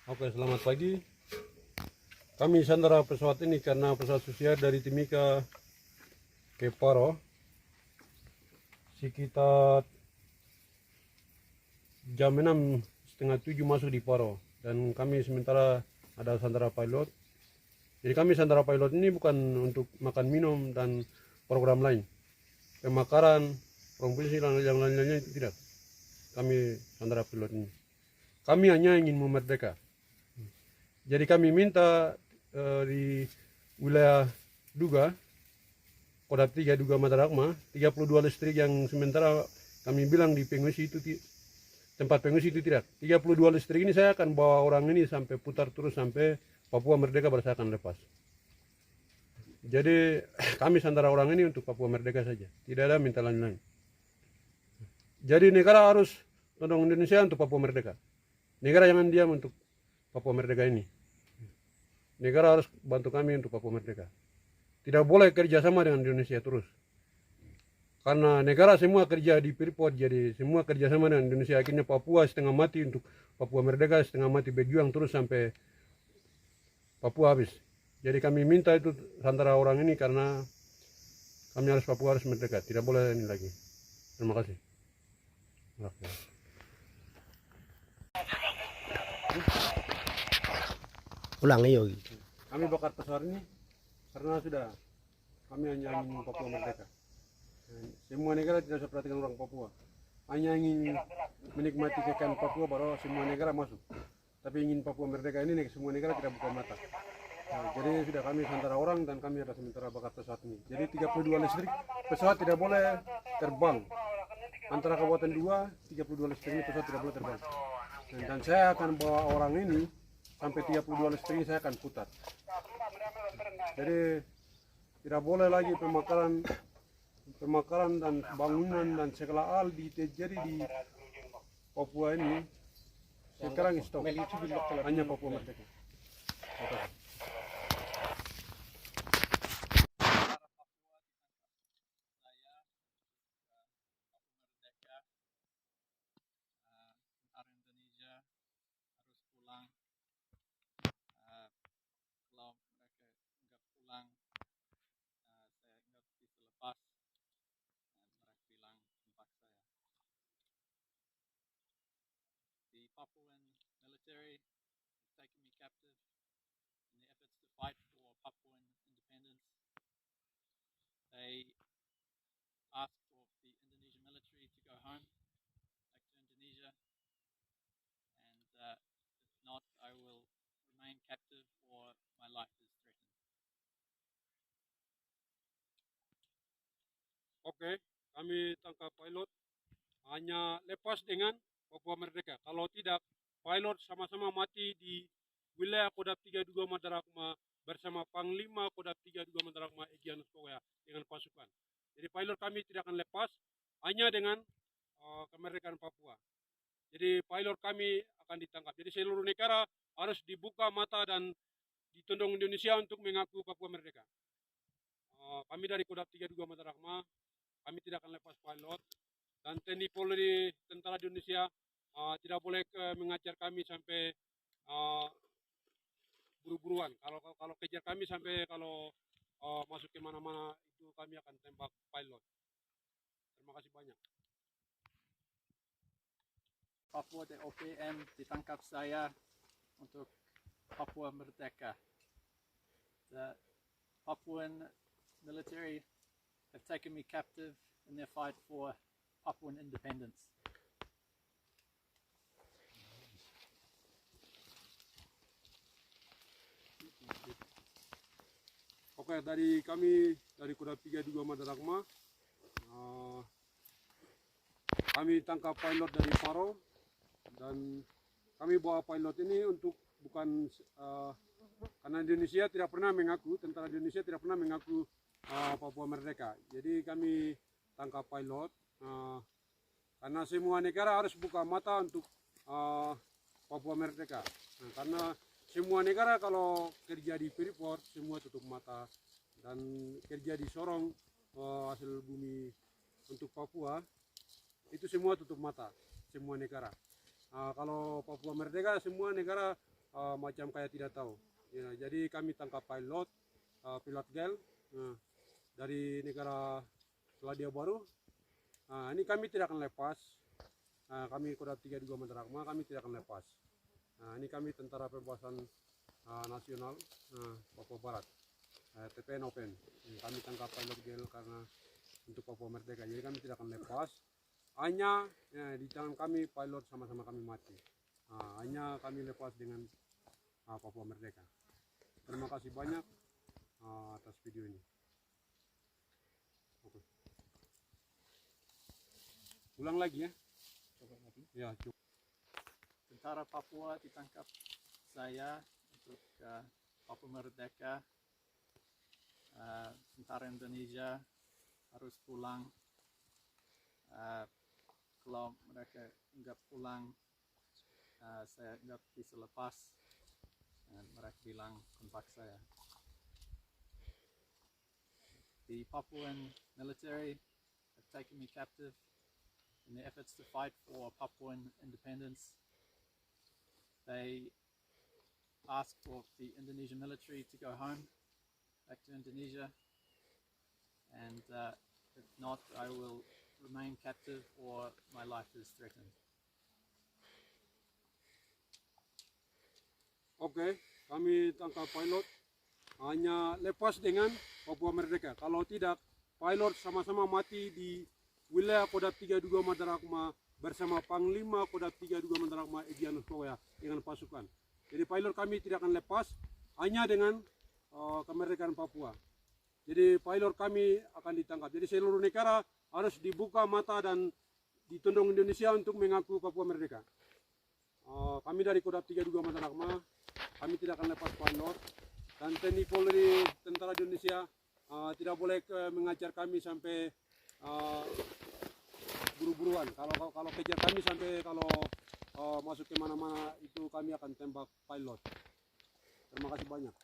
Oke, selamat pagi. Kami sandara pesawat ini karena pesawat susier dari Timika ke Paro sekitar jam 6:30 masuk di Paro, dan kami sementara ada sandara pilot. Jadi kami sandara pilot ini bukan untuk makan minum dan program lain, pemakaran, provinsi dan yang lain-lainnya itu tidak. Kami sandara pilot ini. Kami hanya ingin memerdeka. Jadi kami minta di wilayah Duga, Kodam 3 Duga Matarakma, 32 listrik yang sementara kami bilang di pengungsi itu tempat pengungsi itu tidak. 32 listrik ini saya akan bawa orang ini sampai putar terus sampai Papua Merdeka baru saya akan lepas. Jadi kami sandara orang ini untuk Papua Merdeka saja, tidak ada minta lain-lain. Jadi negara harus tolong Indonesia untuk Papua Merdeka. Negara jangan diam untuk Papua Merdeka ini. Negara harus bantu kami untuk Papua Merdeka. Tidak boleh kerjasama dengan Indonesia terus. Karena negara semua kerja di Freeport, jadi semua kerjasama dengan Indonesia. Akhirnya Papua setengah mati untuk Papua Merdeka, setengah mati berjuang terus sampai Papua habis. Jadi kami minta itu antara orang ini karena kami harus Papua harus merdeka. Tidak boleh ini lagi. Terima kasih. Oke. Ulang ayo. Kami bakar pesawat ini karena sudah kami hanya ingin Papua merdeka. Semua negara tidak usah perhatikan orang Papua. Hanya ingin menikmati kekayaan Papua baru semua negara masuk. Tapi ingin Papua merdeka ini semua negara tidak buka mata. Nah, jadi sudah kami sementara orang dan kami ada sementara bakar pesawat ini. Jadi 32 listrik pesawat tidak boleh terbang. Antara kabupaten 2, 32 listrik ini pesawat tidak boleh terbang. Dan saya akan bawa orang ini sampai 32 listrik ini saya akan putar. Jadi tidak boleh lagi pemakaran dan bangunan dan segala hal terjadi di Papua ini. Sekarang stop, hanya Papua merdeka. Tentara Indonesia harus pulang. Kalau mereka nggak pulang, saya nggak bisa lepas. Mereka bilang tempat saya. The Papuan military has taken me captive in the efforts to fight for Papuan independence. They asked for the Indonesian military to go home, back to Indonesia, and if not, I will remain captive or my life is threatened. Oke, kami tangkap pilot hanya lepas dengan Papua merdeka. Kalau tidak, pilot sama-sama mati di wilayah Kodam 3 Duga Matarakma bersama Panglima Kodam 3 Duga Matarakma Egyanus Korea dengan pasukan. Jadi pilot kami tidak akan lepas hanya dengan kemerdekaan Papua. Jadi pilot kami akan ditangkap. Jadi seluruh negara harus dibuka mata dan ditundung Indonesia untuk mengaku Papua merdeka. Kami dari Kodam 3 Duga Matarakma, kami tidak akan lepas pilot, dan TNI Polri Tentara Indonesia tidak boleh mengajar kami sampai buru-buruan. Kalau kejar kami sampai kalau masuk ke mana-mana itu kami akan tembak pilot. Terima kasih banyak. Papua DOPM ditangkap saya untuk Papua Merdeka. The Papuan military have taken me captive in their fight for Papuan independence. Oke, dari kami dari Kodam 3 Duga Matarakma, kami tangkap pilot dari Paro, dan kami bawa pilot ini untuk bukan karena Indonesia tidak pernah mengaku, tentara Indonesia tidak pernah mengaku Papua merdeka. Jadi kami tangkap pilot karena semua negara harus buka mata untuk Papua merdeka. Nah, karena semua negara kalau kerja di Freeport semua tutup mata, dan kerja di Sorong hasil bumi untuk Papua itu semua tutup mata, semua negara. Kalau Papua merdeka semua negara macam kayak tidak tahu. Ya, jadi kami tangkap pilot, pilot gel dari negara Selandia Baru. Ini kami tidak akan lepas. Kami Kodam 32 Madaragma, kami tidak akan lepas. Ini kami Tentara Pembebasan Nasional Papua Barat, TPN Open. Kami tangkap pilot gel karena untuk Papua Merdeka. Jadi kami tidak akan lepas. Hanya di tangan kami pilot sama-sama kami mati. Hanya kami lepas dengan Papua Merdeka. Terima kasih banyak atas video ini. Oke. Ulang lagi ya. Coba lagi. Ya, coba. Tentara Papua ditangkap saya untuk Papua Merdeka. Tentara Indonesia harus pulang. Kalau mereka nggak pulang, saya nggak bisa lepas. Dan mereka bilang kontak saya. The Papuan military have taken me captive in their efforts to fight for Papuan independence. They asked for the Indonesian military to go home, back to Indonesia, and if not, I will remain captive or my life is threatened. Oke, kami tangkap pilot. Hanya lepas dengan Papua Merdeka. Kalau tidak, pilot sama-sama mati di wilayah Kodam 32 Madaragma bersama Panglima Kodam 32 Madaragma Egyanus Powea dengan pasukan. Jadi pilot kami tidak akan lepas hanya dengan kemerdekaan Papua. Jadi pilot kami akan ditangkap. Jadi seluruh negara harus dibuka mata dan ditundung Indonesia untuk mengaku Papua Merdeka. Kami dari Kodam 32 Madaragma, kami tidak akan lepas pilot. Dan TNI Polri, Tentara Indonesia tidak boleh mengajar kami sampai buru-buruan. Kalau kejar kami sampai kalau masuk ke mana-mana itu kami akan tembak pilot. Terima kasih banyak.